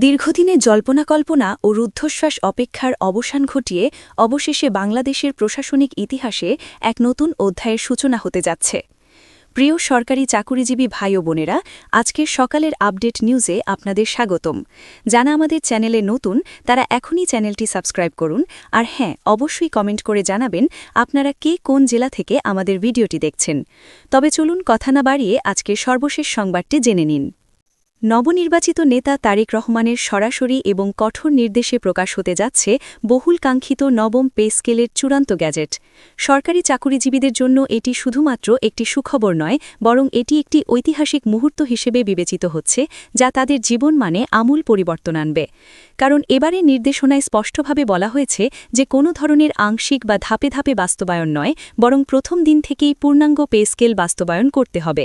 দীর্ঘদিনের জল্পনা-কল্পনা ও রুদ্ধশ্বাস অপেক্ষার অবসান ঘটিয়ে অবশেষে বাংলাদেশের প্রশাসনিক ইতিহাসে এক নতুন অধ্যায়ের সূচনা হতে যাচ্ছে। প্রিয় সরকারি চাকুরিজীবী ভাই ও বোনেরা, আজকের সকালের আপডেট নিউজে আপনাদের স্বাগতম। যারা আমাদের চ্যানেলে নতুন তারা এখনই চ্যানেলটি সাবস্ক্রাইব করুন, আর হ্যাঁ, অবশ্যই কমেন্ট করে জানাবেন আপনারা কে কোন জেলা থেকে আমাদের ভিডিওটি দেখছেন। তবে চলুন কথা না বাড়িয়ে আজকের সর্বশেষ সংবাদটি জেনে নিন। নবনির্বাচিত নেতা তারেক রহমানের সরাসরি এবং কঠোর নির্দেশে প্রকাশ হতে যাচ্ছে বহুল কাঙ্ক্ষিত নবম পে স্কেলের চূড়ান্ত গ্যাজেট। সরকারি চাকুরিজীবীদের জন্য এটি শুধুমাত্র একটি সুখবর নয়, বরং এটি একটি ঐতিহাসিক মুহূর্ত হিসেবে বিবেচিত হচ্ছে, যা তাদের জীবনমানে আমূল পরিবর্তন আনবে। কারণ এবারের নির্দেশনায় স্পষ্টভাবে বলা হয়েছে যে কোনো ধরনের আংশিক বা ধাপে ধাপে বাস্তবায়ন নয়, বরং প্রথম দিন থেকেই পূর্ণাঙ্গ পে স্কেল বাস্তবায়ন করতে হবে।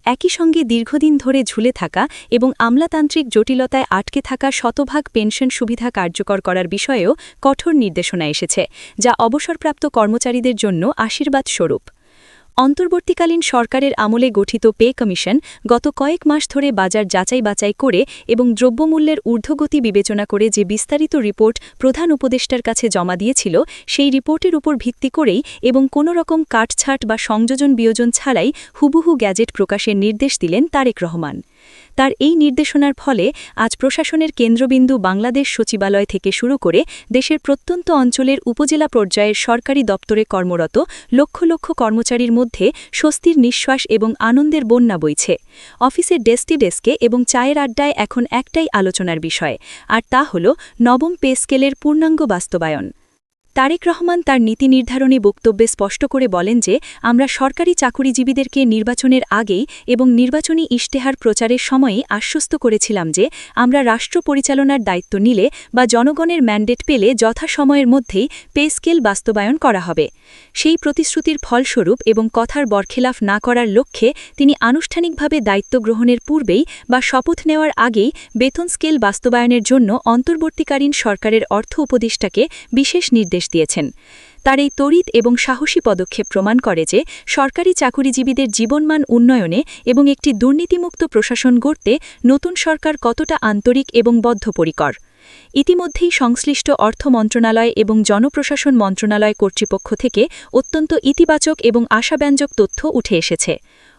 একই সঙ্গে দীর্ঘদিন ধরে ঝুলে থাকা এবং আমলাতান্ত্রিক জটিলতায় আটকে থাকা শতভাগ পেনশন সুবিধা কার্যকর করার বিষয়েও কঠোর নির্দেশনা এসেছে, যা অবসরপ্রাপ্ত কর্মচারীদের জন্য আশীর্বাদ স্বরূপ। অন্তর্বর্তীকালীন সরকারের আমলে গঠিত পে কমিশন গত কয়েক মাস ধরে বাজার যাচাই-বাছাই করে এবং দ্রব্যমূল্যের ঊর্ধ্বগতি বিবেচনা করে যে বিস্তারিত রিপোর্ট প্রধান উপদেষ্টার কাছে জমা দিয়েছিল, সেই রিপোর্টের উপর ভিত্তি করেই এবং কোনো রকম কাটছাঁট বা সংযোজন-বিয়োজন ছাড়াই হুবহু গ্যাজেট প্রকাশের নির্দেশ দিলেন তারেক রহমান। তার এই নির্দেশনার ফলে আজ প্রশাসনের কেন্দ্রবিন্দু বাংলাদেশ সচিবালয় থেকে শুরু করে দেশের প্রত্যন্ত অঞ্চলের উপজেলা পর্যায়ের সরকারি দপ্তরে কর্মরত লক্ষ লক্ষ কর্মচারীর মধ্যে স্বস্তির নিঃশ্বাস এবং আনন্দের বন্যা বইছে। অফিসের ডেস্কে এবং চায়ের আড্ডায় এখন একটাই আলোচনার বিষয়, আর তা হল নবম পে স্কেলের পূর্ণাঙ্গ বাস্তবায়ন। তারেক রহমান তার নীতি নির্ধারণী বক্তব্যে স্পষ্ট করে বলেন যে, আমরা সরকারি চাকুরিজীবীদেরকে নির্বাচনের আগেই এবং নির্বাচনী ইশতেহার প্রচারের সময়েই আশ্বস্ত করেছিলাম যে আমরা রাষ্ট্র পরিচালনার দায়িত্ব নিলে বা জনগণের ম্যান্ডেট পেলে যথাসময়ের মধ্যেই পে স্কেল বাস্তবায়ন করা হবে। সেই প্রতিশ্রুতির ফলস্বরূপ এবং কথার বরখেলাফ না করার লক্ষ্যে তিনি আনুষ্ঠানিকভাবে দায়িত্ব গ্রহণের পূর্বেই বা শপথ নেওয়ার আগেই বেতন স্কেল বাস্তবায়নের জন্য অন্তর্বর্তীকালীন সরকারের অর্থ উপদেষ্টাকে বিশেষ নির্দেশ দিয়েছেন। তার এই তড়িৎ এবং সাহসী পদক্ষেপ প্রমাণ করে যে সরকারি চাকুরিজীবীদের জীবনমান উন্নয়নে এবং একটি দুর্নীতিমুক্ত প্রশাসন গড়তে নতুন সরকার কতটা আন্তরিক এবং বদ্ধপরিকর। ইতিমধ্যেই সংশ্লিষ্ট অর্থ মন্ত্রণালয় এবং জনপ্রশাসন মন্ত্রণালয় কর্তৃপক্ষ থেকে অত্যন্ত ইতিবাচক এবং আশাব্যঞ্জক তথ্য উঠে এসেছে।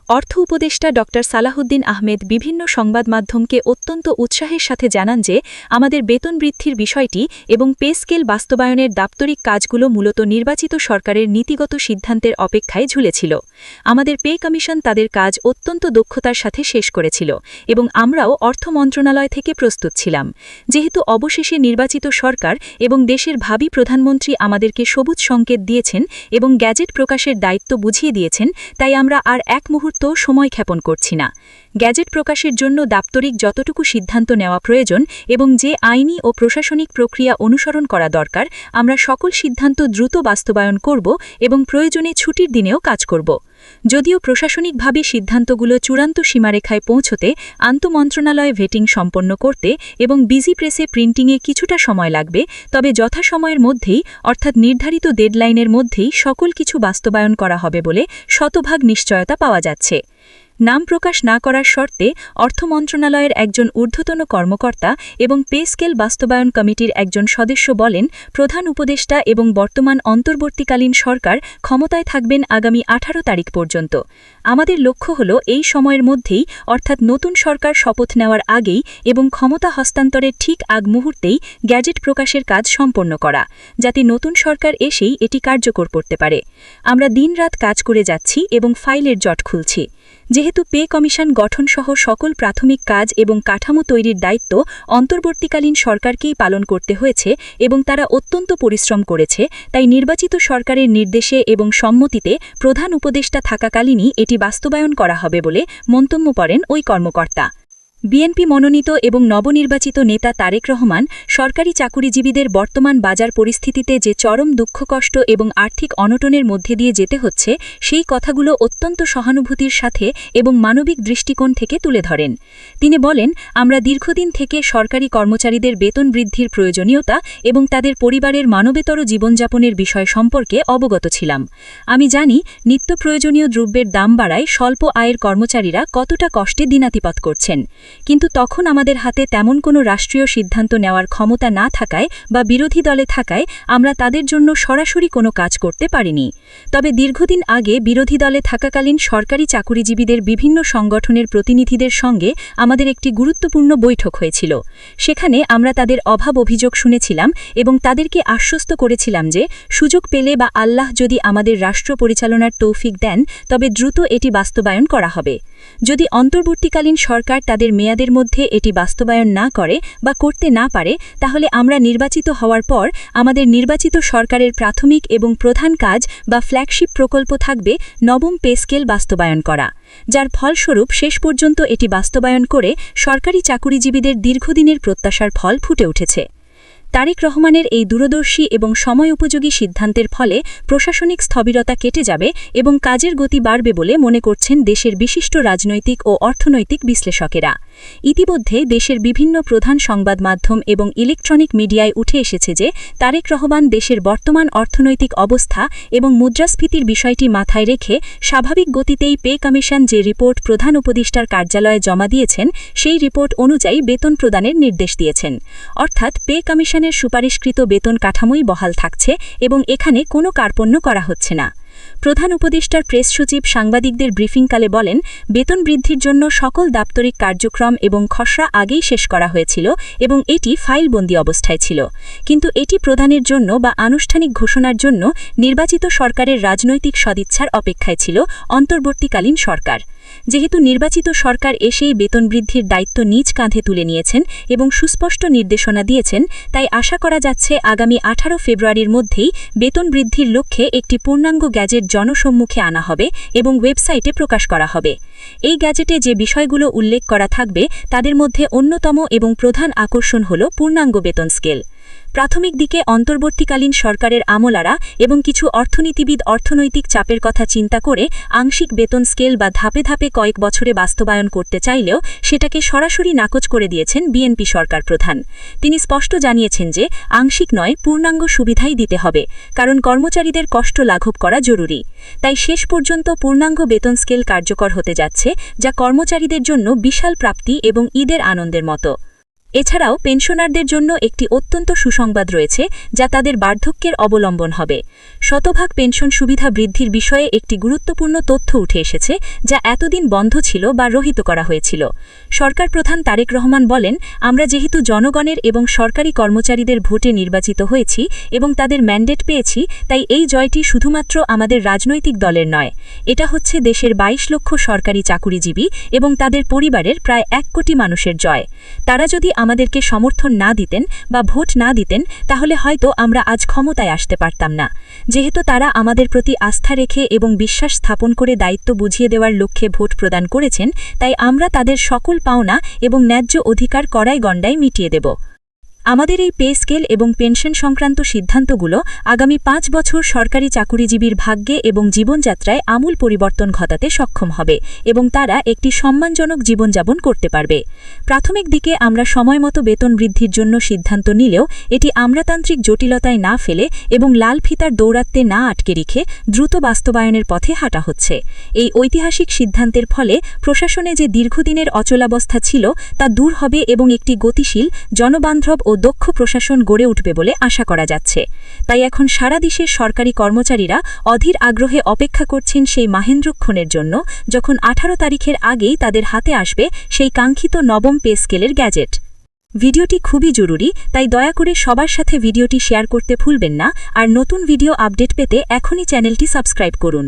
অর্থ উপদেষ্টা ড সালাহুদ্দিন আহমেদ বিভিন্ন সংবাদ মাধ্যমকে অত্যন্ত উৎসাহের সাথে জানান যে আমাদের বেতন বৃদ্ধির বিষয়টি এবং পে স্কেল বাস্তবায়নের দাপ্তরিক কাজগুলো মূলত নির্বাচিত সরকারের নীতিগত সিদ্ধান্তের অপেক্ষায় ঝুলেছিল। আমাদের পে কমিশন তাদের কাজ অত্যন্ত দক্ষতার সাথে শেষ করেছিল এবং আমরাও অর্থ মন্ত্রণালয় থেকে প্রস্তুত ছিলাম। যেহেতু অবশেষে নির্বাচিত সরকার এবং দেশের ভাবী প্রধানমন্ত্রী আমাদেরকে সবুজ সংকেত দিয়েছেন এবং গ্যাজেট প্রকাশের দায়িত্ব বুঝিয়ে দিয়েছেন, তাই আমরা আর এক মুহূর্ত সময় ক্ষেপণ করছি না। গ্যাজেট প্রকাশের জন্য দাপ্তরিক যতটুকু সিদ্ধান্ত নেওয়া প্রয়োজন এবং যে আইনি ও প্রশাসনিক প্রক্রিয়া অনুসরণ করা দরকার, আমরা সকল সিদ্ধান্ত দ্রুত বাস্তবায়ন করব এবং প্রয়োজনে ছুটির দিনেও কাজ করব। যদিও প্রশাসনিকভাবে সিদ্ধান্তগুলো চূড়ান্ত সীমারেখায় পৌঁছতে আন্তমন্ত্রণালয় ভেটিং সম্পন্ন করতে এবং বিজি প্রেসে প্রিন্টিংয়ে কিছুটা সময় লাগবে, তবে যথাসময়ের মধ্যেই অর্থাৎ নির্ধারিত ডেডলাইনের মধ্যেই সকল কিছু বাস্তবায়ন করা হবে বলে শতভাগ নিশ্চয়তা পাওয়া যাচ্ছে। নাম প্রকাশ না করার শর্তে অর্থ মন্ত্রণালয়ের একজন ঊর্ধ্বতন কর্মকর্তা এবং পে স্কেল বাস্তবায়ন কমিটির একজন সদস্য বলেন, প্রধান উপদেষ্টা এবং বর্তমান অন্তর্বর্তীকালীন সরকার ক্ষমতায় থাকবেন আগামী 18 তারিখ পর্যন্ত। আমাদের লক্ষ্য হল এই সময়ের মধ্যেই অর্থাৎ নতুন সরকার শপথ নেওয়ার আগেই এবং ক্ষমতা হস্তান্তরের ঠিক আগ মুহূর্তেই গ্যাজেট প্রকাশের কাজ সম্পন্ন করা, যাতে নতুন সরকার এসেই এটি কার্যকর করতে পারে। আমরা দিনরাত কাজ করে যাচ্ছি এবং ফাইলের জট খুলছি। যেহেতু পে কমিশন গঠনসহ সকল প্রাথমিক কাজ এবং কাঠামো তৈরির দায়িত্ব অন্তর্বর্তীকালীন সরকারকেই পালন করতে হয়েছে এবং তারা অত্যন্ত পরিশ্রম করেছে, তাই নির্বাচিত সরকারের নির্দেশে এবং সম্মতিতে প্রধান উপদেষ্টা থাকাকালীনই এটি বাস্তবায়ন করা হবে বলে মন্তব্য করেন ওই কর্মকর্তা। বিএনপি মনোনীত এবং নবনির্বাচিত নেতা তারেক রহমান সরকারি চাকুরিজীবীদের বর্তমান বাজার পরিস্থিতিতে যে চরম দুঃখকষ্ট এবং আর্থিক অনটনের মধ্যে দিয়ে যেতে হচ্ছে, সেই কথাগুলো অত্যন্ত সহানুভূতির সাথে এবং মানবিক দৃষ্টিকোণ থেকে তুলে ধরেন। তিনি বলেন, আমরা দীর্ঘদিন থেকে সরকারি কর্মচারীদের বেতন বৃদ্ধির প্রয়োজনীয়তা এবং তাদের পরিবারের মানবেতর জীবনযাপনের বিষয় সম্পর্কে অবগত ছিলাম। আমি জানি নিত্য প্রয়োজনীয় দ্রব্যের দাম বাড়ায় স্বল্প আয়ের কর্মচারীরা কতটা কষ্টে দিনাতিপাত করছেন। কিন্তু তখন আমাদের হাতে তেমন কোনো রাষ্ট্রীয় সিদ্ধান্ত নেওয়ার ক্ষমতা না থাকায় বা বিরোধী দলে থাকায় আমরা তাদের জন্য সরাসরি কোনো কাজ করতে পারিনি। তবে দীর্ঘদিন আগে বিরোধী দলে থাকাকালীন সরকারি চাকুরিজীবীদের বিভিন্ন সংগঠনের প্রতিনিধিদের সঙ্গে আমাদের একটি গুরুত্বপূর্ণ বৈঠক হয়েছিল। সেখানে আমরা তাদের অভাব অভিযোগ শুনেছিলাম এবং তাদেরকে আশ্বস্ত করেছিলাম যে সুযোগ পেলে বা আল্লাহ যদি আমাদের রাষ্ট্র পরিচালনার তৌফিক দেন তবে দ্রুত এটি বাস্তবায়ন করা হবে। যদি অন্তর্বর্তীকালীন সরকার তাদের মেয়াদের মধ্যে এটি বাস্তবায়ন না করে বা করতে না পারে তাহলে আমরা নির্বাচিত হওয়ার পর আমাদের নির্বাচিত সরকারের প্রাথমিক এবং প্রধান কাজ বা ফ্ল্যাগশিপ প্রকল্প থাকবে নবম পে স্কেল বাস্তবায়ন করা, যার ফলস্বরূপ শেষ পর্যন্ত এটি বাস্তবায়ন করে সরকারি চাকুরিজীবীদের দীর্ঘদিনের প্রত্যাশার ফল ফুটে উঠেছে। তারেক রহমানের এই দূরদর্শী এবং সময় উপযোগী সিদ্ধান্তের ফলে প্রশাসনিক স্থবিরতা কেটে যাবে এবং কাজের গতি বাড়বে বলে মনে করছেন দেশের বিশিষ্ট রাজনৈতিক ও অর্থনৈতিক বিশ্লেষকেরা। ইতিমধ্যে দেশের বিভিন্ন প্রধান সংবাদ মাধ্যম এবং ইলেকট্রনিক মিডিয়ায় উঠে এসেছে যে তারেক রহমান দেশের বর্তমান অর্থনৈতিক অবস্থা এবং মুদ্রাস্ফীতির বিষয়টি মাথায় রেখে স্বাভাবিক গতিতেই পে কমিশন যে রিপোর্ট প্রধান উপদেষ্টার কার্যালয়ে জমা দিয়েছেন সেই রিপোর্ট অনুযায়ী বেতন প্রদানের নির্দেশ দিয়েছেন। অর্থাৎ পে কমিশনের সুপারিশকৃত বেতন কাঠামোই বহাল থাকছে এবং এখানে কোনো কার্পণ্য করা হচ্ছে না। প্রধান উপদেষ্টার প্রেস সচিব সাংবাদিকদের ব্রিফিংকালে বলেন, বেতন বৃদ্ধির জন্য সকল দাপ্তরিক কার্যক্রম এবং খসড়া আগেই শেষ করা হয়েছিল এবং এটি ফাইলবন্দি অবস্থায় ছিল, কিন্তু এটি প্রদানের জন্য বা আনুষ্ঠানিক ঘোষণার জন্য নির্বাচিত সরকারের রাজনৈতিক সদিচ্ছার অপেক্ষায় ছিল অন্তর্বর্তীকালীন সরকার। যেহেতু নির্বাচিত সরকার এসেই বেতন বৃদ্ধির দায়িত্ব নিজ কাঁধে তুলে নিয়েছেন এবং সুস্পষ্ট নির্দেশনা দিয়েছেন, তাই আশা করা যাচ্ছে আগামী 18 ফেব্রুয়ারির মধ্যেই বেতন বৃদ্ধির লক্ষ্যে একটি পূর্ণাঙ্গ গ্যাজেট জনসম্মুখে আনা হবে এবং ওয়েবসাইটে প্রকাশ করা হবে। এই গ্যাজেটে যে বিষয়গুলো উল্লেখ করা থাকবে তাদের মধ্যে অন্যতম এবং প্রধান আকর্ষণ হল পূর্ণাঙ্গ বেতন স্কেল। প্রাথমিক দিকে অন্তর্বর্তীকালীন সরকারের আমলারা এবং কিছু অর্থনীতিবিদ অর্থনৈতিক চাপের কথা চিন্তা করে আংশিক বেতন স্কেল বা ধাপে ধাপে কয়েক বছরে বাস্তবায়ন করতে চাইলেও সেটাকে সরাসরি নাকচ করে দিয়েছেন বিএনপি সরকার প্রধান। তিনি স্পষ্ট জানিয়েছেন যে আংশিক নয়, পূর্ণাঙ্গ সুবিধাই দিতে হবে, কারণ কর্মচারীদের কষ্ট লাঘব করা জরুরি। তাই শেষ পর্যন্ত পূর্ণাঙ্গ বেতন স্কেল কার্যকর হতে যাচ্ছে, যা কর্মচারীদের জন্য বিশাল প্রাপ্তি এবং ঈদের আনন্দের মতো। এছাড়াও পেনশনারদের জন্য একটি অত্যন্ত সুসংবাদ রয়েছে, যা তাদের বার্ধক্যের অবলম্বন হবে। শতভাগ পেনশন সুবিধা বৃদ্ধির বিষয়ে একটি গুরুত্বপূর্ণ তথ্য উঠে এসেছে, যা এতদিন বন্ধ ছিল বা রহিত করা হয়েছিল। সরকার প্রধান তারেক রহমান বলেন, আমরা যেহেতু জনগণের এবং সরকারি কর্মচারীদের ভোটে নির্বাচিত হয়েছি এবং তাদের ম্যান্ডেট পেয়েছি, তাই এই জয়টি শুধুমাত্র আমাদের রাজনৈতিক দলের নয়, এটা হচ্ছে দেশের 22 লক্ষ সরকারি চাকুরিজীবী এবং তাদের পরিবারের প্রায় 1 কোটি মানুষের জয়। তারা যদি আমাদেরকে সমর্থন না দিতেন বা ভোট না দিতেন তাহলে হয়তো আমরা আজ ক্ষমতায় আসতে পারতাম না। যেহেতু তারা আমাদের প্রতি আস্থা রেখে এবং বিশ্বাস স্থাপন করে দায়িত্ব বুঝিয়ে দেওয়ার লক্ষ্যে ভোট প্রদান করেছেন, তাই আমরা তাদের সকল পাওনা এবং ন্যায্য অধিকার কড়াই গণ্ডায় মিটিয়ে দেব। আমাদের এই পে স্কেল এবং পেনশন সংক্রান্ত সিদ্ধান্তগুলো আগামী 5 বছর সরকারি চাকুরিজীবীর ভাগ্যে এবং জীবনযাত্রায় আমূল পরিবর্তন ঘটাতে সক্ষম হবে এবং তারা একটি সম্মানজনক জীবনযাপন করতে পারবে। প্রাথমিক দিকে আমরা সময়মতো বেতন বৃদ্ধির জন্য সিদ্ধান্ত নিলেও এটি আমলাতান্ত্রিক জটিলতায় না ফেলে এবং লাল ফিতার দৌরাত্মে না আটকে রেখে দ্রুত বাস্তবায়নের পথে হাঁটা হচ্ছে। এই ঐতিহাসিক সিদ্ধান্তের ফলে প্রশাসনে যে দীর্ঘদিনের অচলাবস্থা ছিল তা দূর হবে এবং একটি গতিশীল, জনবান্ধব ও দক্ষ প্রশাসন গড়ে উঠবে বলে আশা করা যাচ্ছে। তাই এখন সারা দেশের সরকারি কর্মচারীরা অধীর আগ্রহে অপেক্ষা করছেন সেই মাহেন্দ্রক্ষণের জন্য, যখন 18 তারিখের আগেই তাদের হাতে আসবে সেই কাঙ্ক্ষিত নবম পে স্কেলের গ্যাজেট। ভিডিওটি খুবই জরুরি, তাই দয়া করে সবার সাথে ভিডিওটি শেয়ার করতে ভুলবেন না। আর নতুন ভিডিও আপডেট পেতে এখনই চ্যানেলটি সাবস্ক্রাইব করুন।